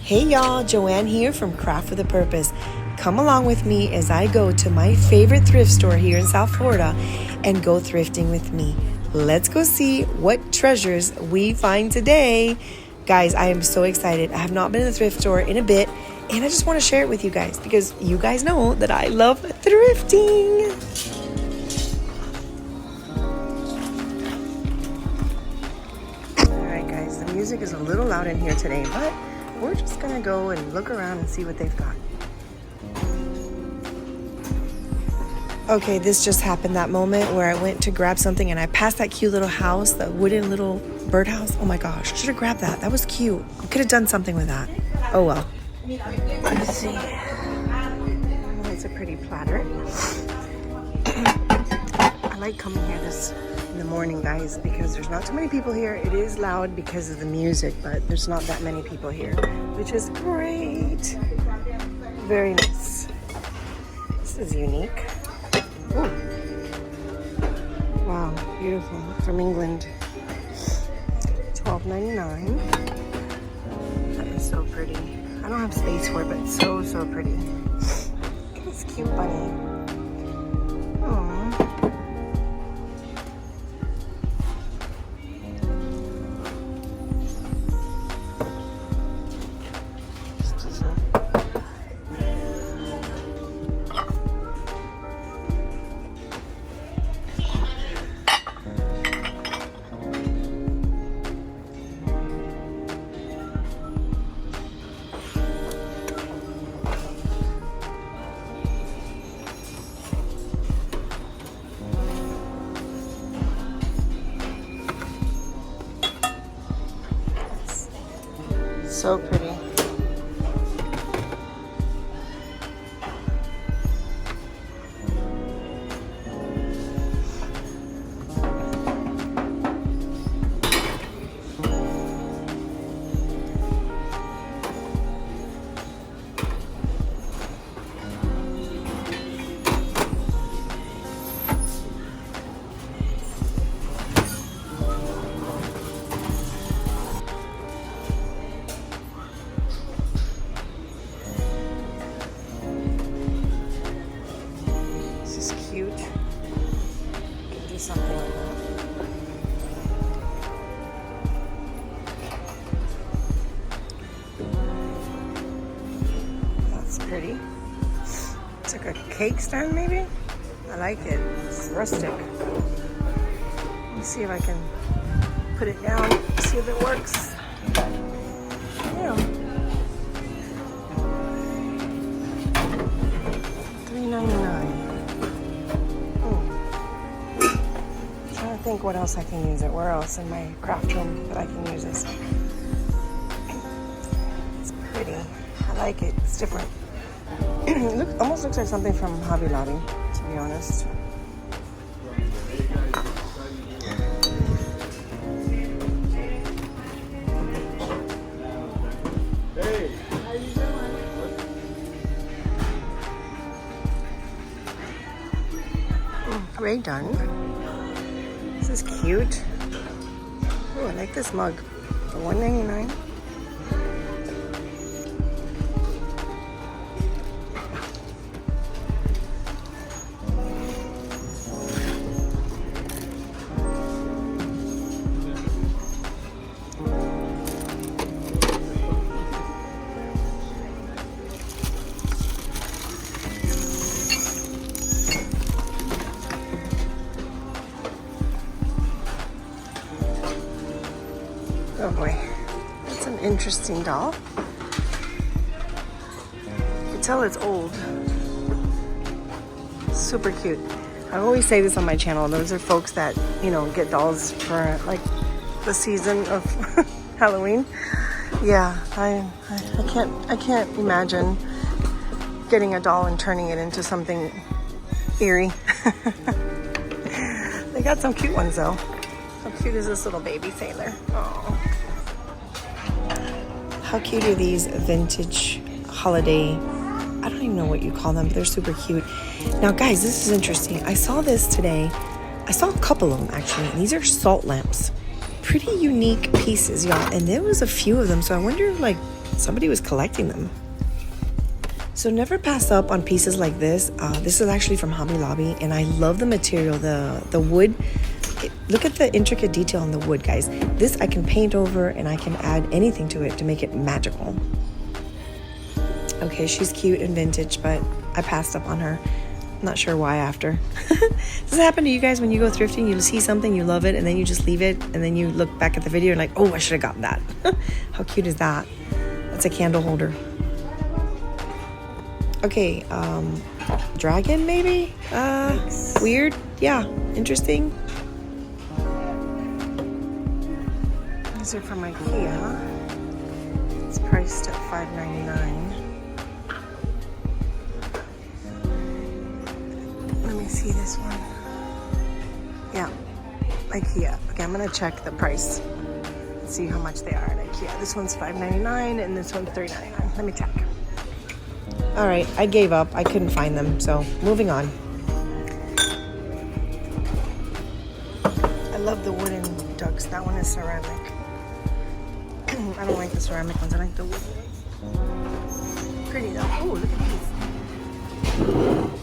Hey y'all, Joanne here from Craft with a Purpose. Come along with me as I go to my favorite thrift store here in South Florida and go thrifting with me. Let's go see what treasures we find today. Guys, I am so excited. I have not been to the thrift store in a bit, and I just want to share it with you guys because you guys know that I love thrifting. All right, guys, the music is a little loud in here today, but we're just gonna go and look around and see what they've got. Okay, this just happened, that moment where I went to grab something and I passed that cute little house, the wooden little birdhouse. Oh my gosh, I should have grabbed that. That was cute. I could have done something with that. Oh well. Let's see. Oh, it's a pretty platter. I like coming here in the morning, guys, because there's not too many people here. It is loud because of the music, but there's not that many people here, which is great. Very nice. This is unique. Ooh. Wow, beautiful. From England. $12.99. That is so pretty. I don't have space for it, but it's so, so pretty. Look at this cute bunny. Aww. So pretty. Something like that. That's pretty. It's like a cake stand, maybe? I like it. It's rustic. Let me see if I can put it down, see if it works. Yeah. $3.99. I think what else I can use it. Where else in my craft room that I can use this? It's pretty. I like it. It's different. It almost looks like something from Hobby Lobby, to be honest. Hey, how you doing? Gray done. This is cute. Oh, I like this mug for $1.99. Oh boy, that's an interesting doll. You can tell it's old. Super cute. I always say this on my channel. Those are folks that, you know, get dolls for like the season of Halloween. Yeah, I can't imagine getting a doll and turning it into something eerie. They got some cute ones though. How cute is this little baby sailor? Oh. How cute are these vintage holiday? I don't even know what you call them, but they're super cute. Now, guys, this is interesting. I saw this today. I saw a couple of them, actually. And these are salt lamps. Pretty unique pieces, y'all. And there was a few of them, so I wonder, like, somebody was collecting them. So never pass up on pieces like this. This is actually from Hobby Lobby, and I love the material, the wood. Look at the intricate detail on the wood, guys. This I can paint over, and I can add anything to it to make it magical. Okay, she's cute and vintage, but I passed up on her. Not sure why after. Does it happen to you guys when you go thrifting? You see something, you love it, and then you just leave it, and then you look back at the video and like, oh, I should have gotten that. How cute is that? That's a candle holder. Okay, dragon maybe? Weird? Yeah, interesting. These are from IKEA. It's priced at $5.99. Let me see this one. Yeah, IKEA. Okay, I'm gonna check the price. Let's see how much they are at IKEA. This one's $5.99 and this one's $3.99. Let me check. All right, I gave up. I couldn't find them, so moving on. I love the wooden ducks. That one is ceramic. I don't like the ceramic ones. I like the wooden ones. Pretty though. Oh, look at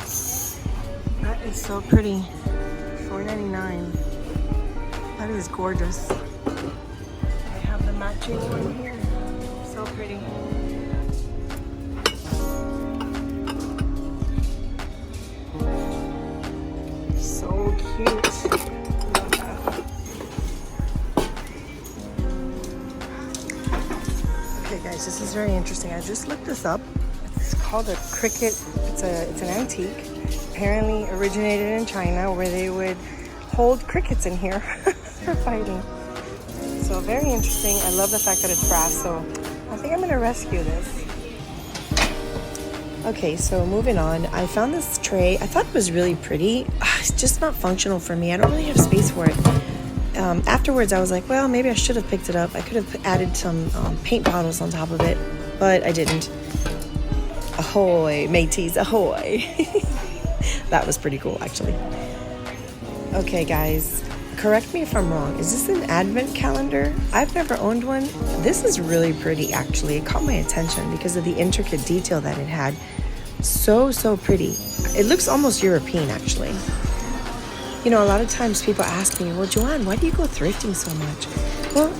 these. That is so pretty. $4.99. That is gorgeous. I have the matching one here. So pretty. So cute. Love that. Okay guys, this is very interesting. I just looked this up. It's called a cricket. It's an antique. Apparently originated in China, where they would hold crickets in here for fighting. So very interesting. I love the fact that it's brass, so I think I'm gonna rescue this. Okay, so moving on, I found this tray. I thought it was really pretty. It's just not functional for me. I don't really have space for it. Afterwards, I was like, well, maybe I should have picked it up. I could have added some paint bottles on top of it, but I didn't. Ahoy, mateys, ahoy. That was pretty cool, actually. Okay, guys, correct me if I'm wrong. Is this an advent calendar? I've never owned one. This is really pretty, actually. It caught my attention because of the intricate detail that it had. So pretty. It looks almost European, actually. You know, a lot of times people ask me, well, Joanne, why do you go thrifting so much? Well,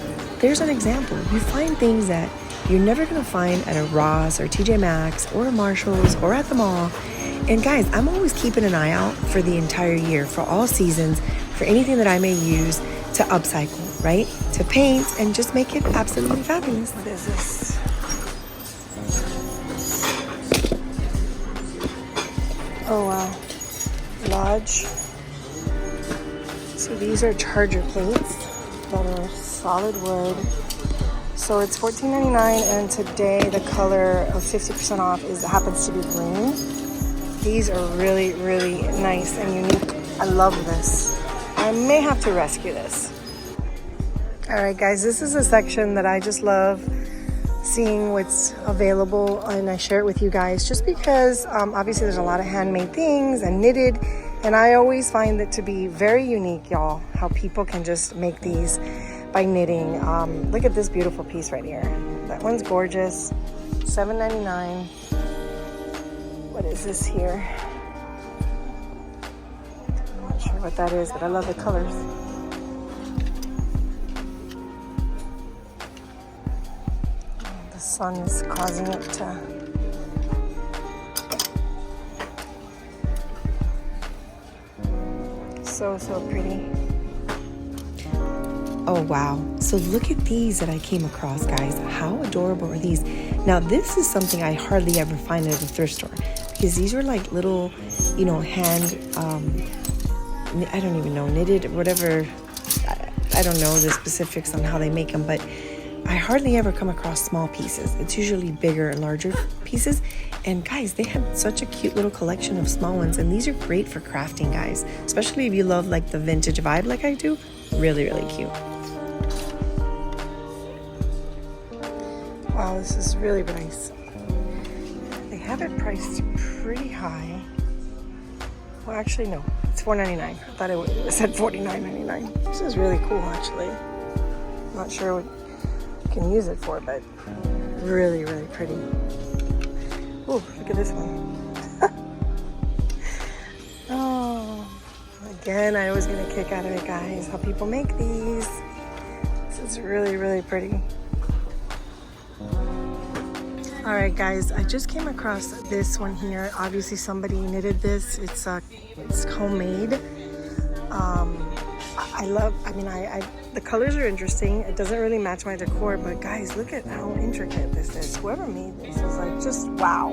there's an example. You find things that you're never going to find at a Ross or TJ Maxx or a Marshall's or at the mall. And guys, I'm always keeping an eye out for the entire year, for all seasons, for anything that I may use to upcycle, right? To paint and just make it absolutely fabulous. What is this? Oh wow, Lodge. So these are charger plates that are solid wood. So it's $14.99, and today the color of 50% off happens to be green. These are really nice and unique. I love this. I may have to rescue this. All right, guys, this is a section that I just love seeing what's available, and I share it with you guys just because obviously there's a lot of handmade things and knitted, and I always find it to be very unique, y'all, how people can just make these by knitting. Look at this beautiful piece right here. That one's gorgeous. $7.99. What is this here? I'm not sure what that is, but I love the colors. The sun is causing it to... So pretty. Oh wow, so look at these that I came across, guys. How adorable are these? Now this is something I hardly ever find at a thrift store, because these are like little, you know, hand, I don't even know, knitted, whatever. I don't know the specifics on how they make them, but I hardly ever come across small pieces. It's usually bigger and larger pieces. And guys, they had such a cute little collection of small ones, and these are great for crafting, guys, especially if you love like the vintage vibe like I do. Really cute. Wow, this is really nice. They have it priced pretty high. Well, actually, no, it's $4.99. I thought it said $49.99. This is really cool, actually. I'm not sure what you can use it for, but really, really pretty. Oh, look at this one. Oh, again, I always get a kick out of it, guys, how people make these. This is really, really pretty. All right, guys, I just came across this one here. Obviously, somebody knitted this. It's homemade. The colors are interesting. It doesn't really match my decor, but guys, look at how intricate this is. Whoever made this is like just wow.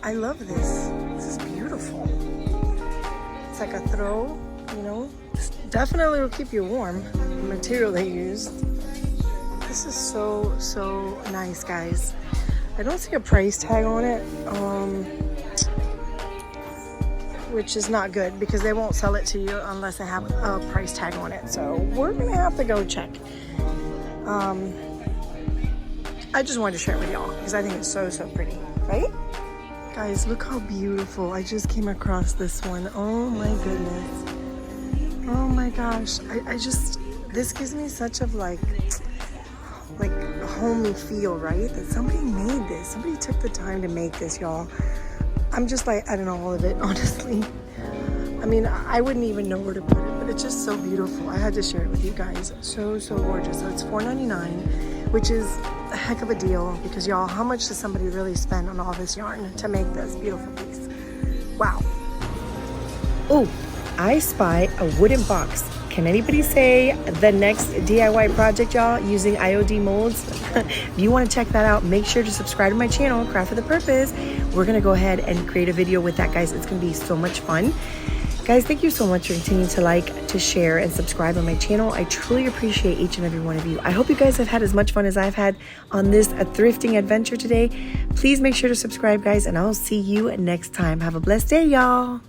I love this. This is beautiful. It's like a throw, you know. This definitely will keep you warm. The material they used. This is so nice, guys. I don't see a price tag on it. Which is not good because they won't sell it to you unless they have a price tag on it. So we're gonna have to go check. I just wanted to share it with y'all because I think it's so pretty, right? Guys, look how beautiful. I just came across this one. Oh my goodness. Oh my gosh. This gives me such of like a homey feel, right? That somebody made this. Somebody took the time to make this, y'all. I'm just like, I don't know all of it, honestly. I mean, I wouldn't even know where to put it, but it's just so beautiful. I had to share it with you guys. So gorgeous. So it's $4.99, which is a heck of a deal because y'all, how much does somebody really spend on all this yarn to make this beautiful piece? Wow. Oh, I spy a wooden box. Can anybody say the next DIY project, y'all, using IOD molds? If you want to check that out, make sure to subscribe to my channel, Craft with a Purpose. We're going to go ahead and create a video with that, guys. It's going to be so much fun. Guys, thank you so much for continuing to like, to share, and subscribe on my channel. I truly appreciate each and every one of you. I hope you guys have had as much fun as I've had on this thrifting adventure today. Please make sure to subscribe, guys, and I'll see you next time. Have a blessed day, y'all.